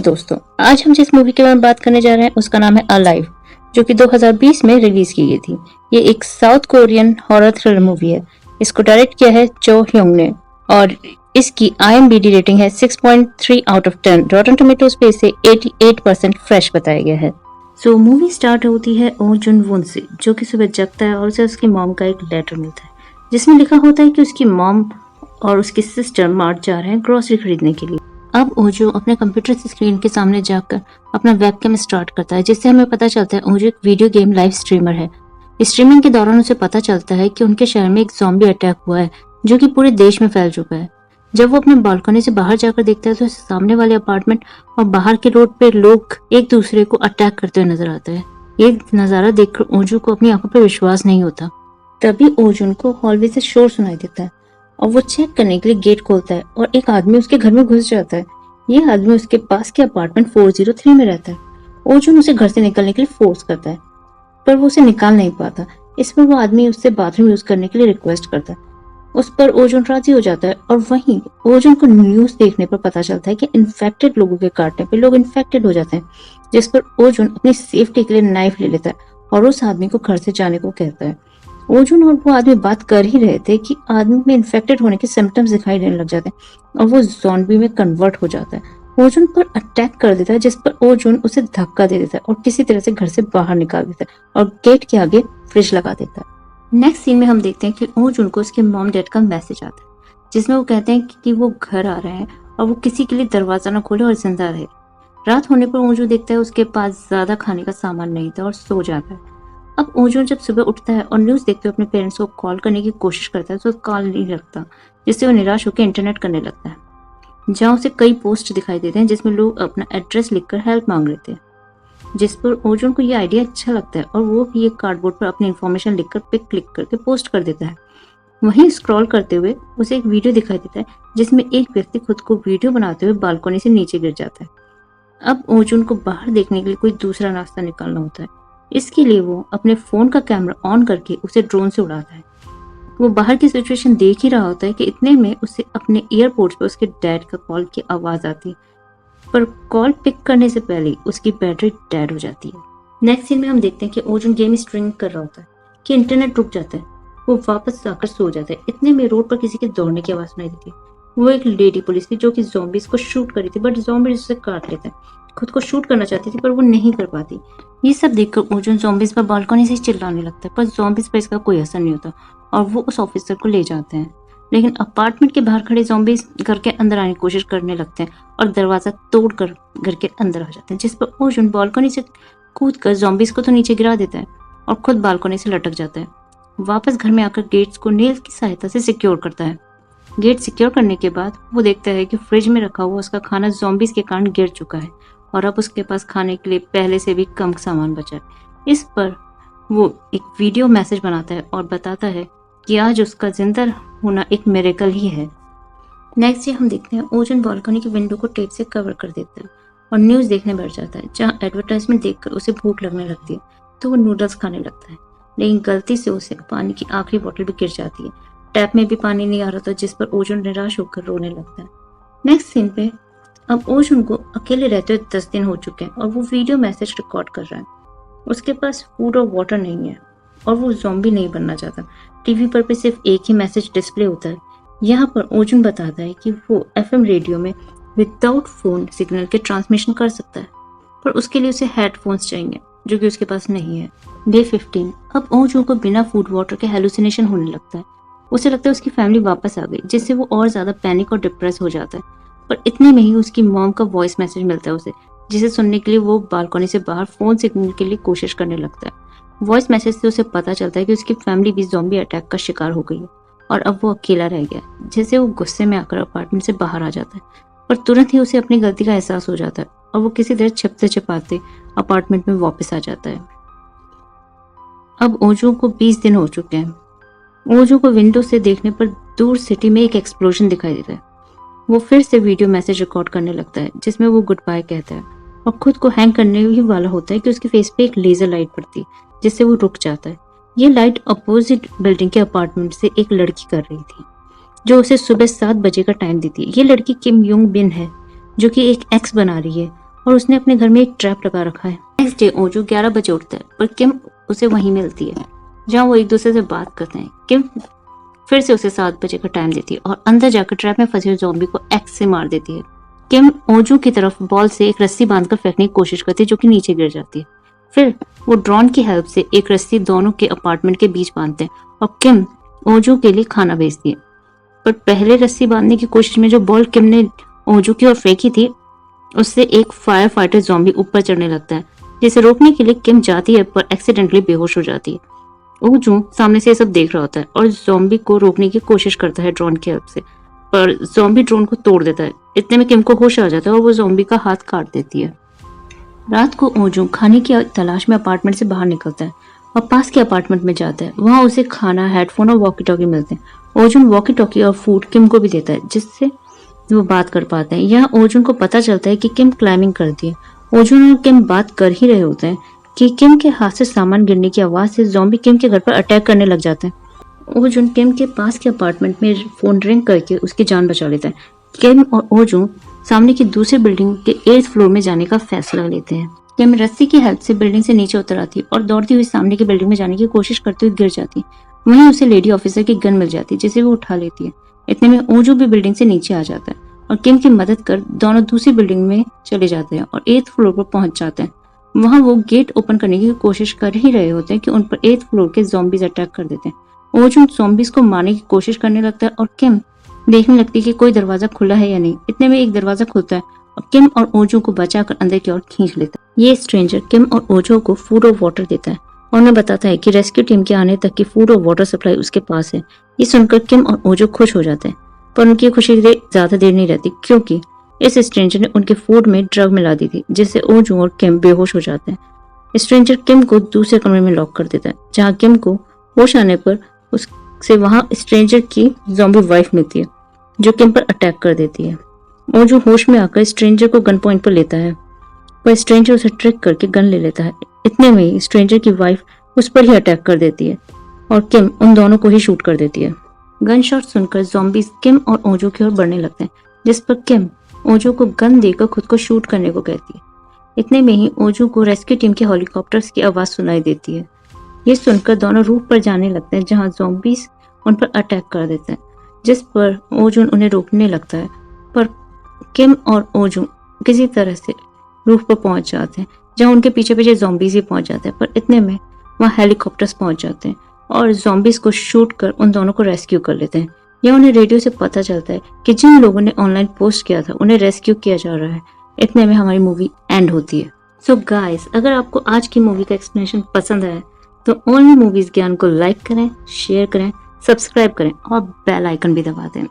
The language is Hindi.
दोस्तों, आज हम जिस मूवी के बारे में बात करने जा रहे हैं उसका नाम है अलाइव, जो कि 2020 में रिलीज की गई थी। ये एक south Korean horror thriller movie है। इसको डायरेक्ट किया है चो ह्योंग ने और इसकी IMDb रेटिंग है 6.3 आउट ऑफ 10। रॉटन टोमेटोज पे इसे 88% फ्रेश बताया गया है। सो मूवी स्टार्ट होती है ओ जुन वुन से, जो कि सुबह जगता है और उसे उसकी मॉम का एक लेटर मिलता है जिसमें लिखा होता है कि उसकी मॉम और उसकी सिस्टर मार्ट जा रहे हैं ग्रोसरी खरीदने के लिए। अब ओजो अपने कंप्यूटर स्क्रीन के सामने जाकर अपना वेबकैम स्टार्ट करता है, जिससे हमें पता चलता है ओजो एक वीडियो गेम लाइव स्ट्रीमर है। स्ट्रीमिंग के दौरान उसे पता चलता है कि उनके शहर में एक ज़ॉम्बी अटैक हुआ है जो कि पूरे देश में फैल चुका है। जब वो अपने बालकनी से बाहर जाकर देखता है तो सामने वाले अपार्टमेंट और बाहर के रोड पे लोग एक दूसरे को अटैक करते हुए नजर आता है। ये नजारा देखकर ओजो को अपनी आंखों पर विश्वास नहीं होता। तभी ओजो को हॉलवे से शोर सुनाई देता है और वो चेक करने के लिए गेट खोलता है और एक आदमी उसके घर में घुस जाता है। ये आदमी उसके पास के अपार्टमेंट 403 में रहता है। ओजुन उसे घर से निकलने के लिए फोर्स करता है, पर वो उसे निकाल नहीं पाता। इस पर वो आदमी उससे बाथरूम यूज करने के लिए रिक्वेस्ट करता है। उस पर ओजुन राजी हो जाता है और वहीं ओजुन को न्यूज देखने पर पता चलता है कि इन्फेक्टेड लोगों के काटने पर लोग इन्फेक्टेड हो जाते हैं, जिस पर ओजुन अपनी सेफ्टी के लिए नाइफ ले लेता है और उस आदमी को घर से जाने को कहता है। ओजुन और वो आदमी बात कर ही रहे थे कि आदमी में इन्फेक्टेड होने के सिम्टम्स दिखाई देने लग जाते हैं और वो ज़ॉम्बी में कन्वर्ट हो जाता है। ओजुन पर अटैक कर देता है, जिस पर ओजुन उसे धक्का दे देता है और किसी तरह से घर से बाहर निकाल देता है और गेट के आगे फ्रिज लगा देता है। नेक्स्ट सीन में हम देखते हैं कि ओजुन को उसके मॉम डैड का मैसेज आता है, जिसमें वो कहते हैं कि वो घर आ रहे हैं और वो किसी के लिए दरवाजा न खोले और जिंदा रहे। रात होने पर ओजुन देखता है उसके पास ज्यादा खाने का सामान नहीं था और सो जाता है। अब ओजुन जब सुबह उठता है और न्यूज़ देखते हुए अपने पेरेंट्स को कॉल करने की कोशिश करता है तो कॉल नहीं लगता, जिससे वो निराश होकर इंटरनेट करने लगता है, जहाँ उसे कई पोस्ट दिखाई देते हैं जिसमें लोग अपना एड्रेस लिखकर हेल्प मांग रहे थे, जिस पर ओजुन को ये आइडिया अच्छा लगता है और वो भी एक कार्डबोर्ड पर अपनी इन्फॉर्मेशन लिखकर पिक क्लिक करके पोस्ट कर देता है। वहीं स्क्रॉल करते हुए उसे एक वीडियो दिखाई देता है जिसमें एक व्यक्ति खुद को वीडियो बनाते हुए बालकनी से नीचे गिर जाता है। अब ओजुन को बाहर देखने के लिए कोई दूसरा रास्ता निकालना होता है। इसके लिए वो अपने फोन का कैमरा ऑन करके उसे ड्रोन से उड़ाता है। वो बाहर की सिचुएशन देख ही रहा होता है कि इतने में उसे अपने एयरपोर्ट पर उसके डैड का कॉल की आवाज आती है, पर कॉल पिक करने से पहले उसकी बैटरी डेड हो जाती है। नेक्स्ट सीन में हम देखते हैं कि ओजुन गेम स्ट्रीम कर रहा होता है कि इंटरनेट रुक जाता है। वो वापस जाकर सो जाता है। इतने में रोड पर किसी के दौड़ने की आवाज सुनाई देती है। वो एक लेडी पुलिस थी जो कि ज़ॉम्बीज को शूट करी थी, बट ज़ॉम्बीज उसे काट लेते हैं। खुद को शूट करना चाहती थी पर वो नहीं कर पाती। ये सब देखकर ओजुन ज़ॉम्बीज पर बालकनी से चिल्लाने लगता है, पर ज़ॉम्बीज पर इसका कोई असर नहीं होता और वो उस ऑफिसर को ले जाते हैं। लेकिन अपार्टमेंट के बाहर खड़े ज़ॉम्बीज घर के अंदर आने की कोशिश करने लगते हैं और दरवाजा तोड़कर घर के अंदर आ जाते हैं, जिस पर ओजुन बालकनी से कूदकर ज़ॉम्बीज को तो नीचे गिरा देता है और खुद बालकनी से लटक जाता है। वापस घर में आकर गेट्स को नेल की सहायता से सिक्योर करता है। गेट सिक्योर करने के बाद वो देखता है कि फ्रिज में रखा हुआ उसका खाना ज़ॉम्बीज के कारण गिर चुका है और अब उसके पास खाने के लिए पहले से भी कम सामान बचा है। इस पर वो एक वीडियो मैसेज बनाता है और बताता है कि आज उसका जिंदा होना एक मिरेकल ही है। नेक्स्ट डे हम देखते हैं ओजुन बालकनी की विंडो को टेप से कवर कर देता है और न्यूज़ देखने बैठ जाता है, जहाँ एडवर्टाइजमेंट देखकर उसे भूख लगने लगती है तो वो नूडल्स खाने लगता है। लेकिन गलती से उसे पानी की आखिरी बोतल भी गिर जाती है। टैप में भी पानी नहीं आ रहा था, जिस पर ओजुन निराश होकर रोने लगता है। नेक्स्ट सीन पे अब ओजुन को अकेले रहते हुए 10 दिन हो चुके हैं और वो वीडियो मैसेज रिकॉर्ड कर रहा है। उसके पास फूड और वाटर नहीं है और वो ज़ॉम्बी नहीं बनना चाहता। टीवी पर भी सिर्फ एक ही मैसेज डिस्प्ले होता है। यहाँ पर ओजुन बताता है कि वो FM रेडियो में विदाउट फोन सिग्नल के ट्रांसमिशन कर सकता है, पर उसके लिए उसे हेडफोन्स चाहिए जो कि उसके पास नहीं है। डे 15 अब ओजुन को बिना फूड वाटर के हेलुसिनेशन होने लगता है। उसे लगता है उसकी फैमिली वापस आ गई, जिससे वो और ज्यादा पैनिक और डिप्रेस हो जाता है। पर इतने में ही उसकी मॉम का वॉइस मैसेज मिलता है उसे, जिसे सुनने के लिए वो बालकनी से बाहर फोन सिग्नल के लिए कोशिश करने लगता है। वॉइस मैसेज से उसे पता चलता है कि उसकी फैमिली भी ज़ॉम्बी अटैक का शिकार हो गई है और अब वो अकेला रह गया, जैसे वो गुस्से में आकर अपार्टमेंट से बाहर आ जाता है। पर तुरंत ही उसे अपनी गलती का एहसास हो जाता है और वो किसी तरह छिपते छिपाते अपार्टमेंट में वापस आ जाता है। अब ओजो को 20 दिन हो चुके हैं। ओजो को विंडो से देखने पर दूर सिटी में एक एक्सप्लोजन दिखाई देता है। वो फिर से वीडियो मैसेज रिकॉर्ड करने लगता है, जिसमें वो गुड बाय कहता है और खुद को हैंग करने ही वाला होता है कि उसके फेस पे एक लेजर लाइट पड़ती है, जिससे वो रुक जाता है। ये लाइट अपोजिट बिल्डिंग के अपार्टमेंट से एक लड़की कर रही थी, जो उसे सुबह 7 बजे का टाइम देती है। ये लड़की किम युंग बिन है, जो कि एक एक्स बना रही है और उसने अपने घर में एक ट्रैप लगा रखा है। नेक्स्ट डे ओजू 11 बजे उठता है पर किम उसे वहीं मिलती है जहाँ वो एक दूसरे से बात करते हैं। किम फिर से उसे 7 बजे का टाइम देती है और अंदर जाकर ट्रैप में फंसे ज़ॉम्बी को एक्स से मार देती है। किम ओजू की तरफ बॉल से एक रस्सी बांधकर फेंकने की कोशिश करती है जो कि नीचे गिर जाती है। फिर वो ड्रोन की हेल्प से एक रस्सी दोनों के अपार्टमेंट के बीच बांधते हैं और किम ओजू के लिए खाना भेजती है। पर पहले रस्सी बांधने की कोशिश में जो बॉल किम ने ओजू की ओर फेंकी थी उससे एक फायर फाइटर ज़ॉम्बी ऊपर चढ़ने लगता है, जिसे रोकने के लिए किम जाती है पर एक्सीडेंटली बेहोश हो जाती है। ओजू सामने से ये सब देख रहा होता है और ज़ॉम्बी को रोकने की कोशिश करता है ड्रोन की हेल्प से, पर ज़ॉम्बी ड्रोन को तोड़ देता है। इतने में किम को होश आ जाता है और वो ज़ॉम्बी का हाथ काट देती है। रात को ओजू खाने की तलाश में अपार्टमेंट से बाहर निकलता है और पास के अपार्टमेंट में जाता है। वहाँ उसे खाना, हेडफोन और वॉकी टॉकी मिलते हैं। ओजून वॉकी टॉकी और फूड किम को भी देता है जिससे वो बात कर पाते हैं। यहाँ ओजून को पता चलता है कि किम क्लाइंबिंग करती है। ओजून और किम बात कर ही रहे होते हैं कि किम के हाथ से सामान गिरने की आवाज से ज़ॉम्बी किम के घर पर अटैक करने लग जाते हैं। ओजून किम के पास के अपार्टमेंट में फोन रिंग करके उसकी जान बचा लेता है। किम और ओजून सामने की दूसरी बिल्डिंग के 8th फ्लोर में जाने का फैसला लेते हैं। किम रस्सी की हेल्प से बिल्डिंग से नीचे उतर आती है और दौड़ती हुई सामने की बिल्डिंग में जाने की कोशिश करते हुए गिर जाती है। वहीं उसे लेडी ऑफिसर की गन मिल जाती है जिसे वो उठा लेती है। इतने में ओजू भी बिल्डिंग से नीचे आ जाता है और किम की मदद कर दोनों दूसरी बिल्डिंग में चले जाते हैं और 8th फ्लोर पर पहुंच जाते हैं। वहां वो गेट ओपन करने की कोशिश कर ही रहे होते हैं कि उन पर 8th फ्लोर के ज़ॉम्बीज अटैक कर देते हैं। ओजू ज़ॉम्बीज को मारने की कोशिश करने लगता है और किम देखने लगती है कि कोई दरवाजा खुला है या नहीं। इतने में एक दरवाजा खुलता है और किम और ओजू को बचाकर अंदर की ओर खींच लेता है। ये स्ट्रेंजर किम और ओजू को फूड और वाटर देता है और उन्हें बताता है कि रेस्क्यू टीम के आने तक की फूड और वाटर सप्लाई उसके पास है। ये सुनकर किम और ओजू खुश हो जाते हैं, पर उनकी खुशी ज्यादा देर नहीं रहती क्योंकि इस स्ट्रेंजर ने उनके फूड में ड्रग मिला दी थी जिससे ओजू और किम बेहोश हो जाते हैं। स्ट्रेंजर किम को दूसरे कमरे में लॉक कर देता है जहाँ किम को होश आने पर उससे वहां स्ट्रेंजर की ज़ॉम्बी वाइफ मिलती है जो किम पर अटैक कर देती है। ओजू होश में आकर स्ट्रेंजर को गन पॉइंट पर लेता है पर स्ट्रेंजर उसे ट्रिक करके गन ले लेता है। इतने में स्ट्रेंजर की वाइफ उस पर ही अटैक कर देती है और किम उन दोनों को ही शूट कर देती है। गन शॉट सुनकर ज़ॉम्बीज किम और ओजू की ओर बढ़ने लगते हैं जिस पर किम ओजू को गन देकर खुद को शूट करने को कहती है। इतने में ही ओजू को रेस्क्यू टीम के हेलीकॉप्टर्स की आवाज सुनाई देती है। ये सुनकर दोनों रूफ पर जाने लगते हैं जहां ज़ॉम्बीज उन पर अटैक कर देते हैं जिस पर ओजू उन्हें रोकने लगता है, पर किम और ओजू किसी तरह से रूफ पर पहुंच जाते हैं जहां उनके पीछे पीछे ज़ॉम्बीज ही पहुंच जाते हैं। पर इतने में वहां हेलीकॉप्टर्स पहुंच जाते हैं और ज़ॉम्बीज को शूट कर उन दोनों को रेस्क्यू कर लेते हैं। या उन्हें रेडियो से पता चलता है कि जिन लोगों ने ऑनलाइन पोस्ट किया था उन्हें रेस्क्यू किया जा रहा है। इतने में हमारी मूवी एंड होती है। सो गाइस, अगर आपको आज की मूवी का एक्सप्लेनेशन पसंद आया तो ओनली मूवीज ज्ञान को लाइक करें, शेयर करें, सब्सक्राइब करें और बेल आइकन भी दबा दें।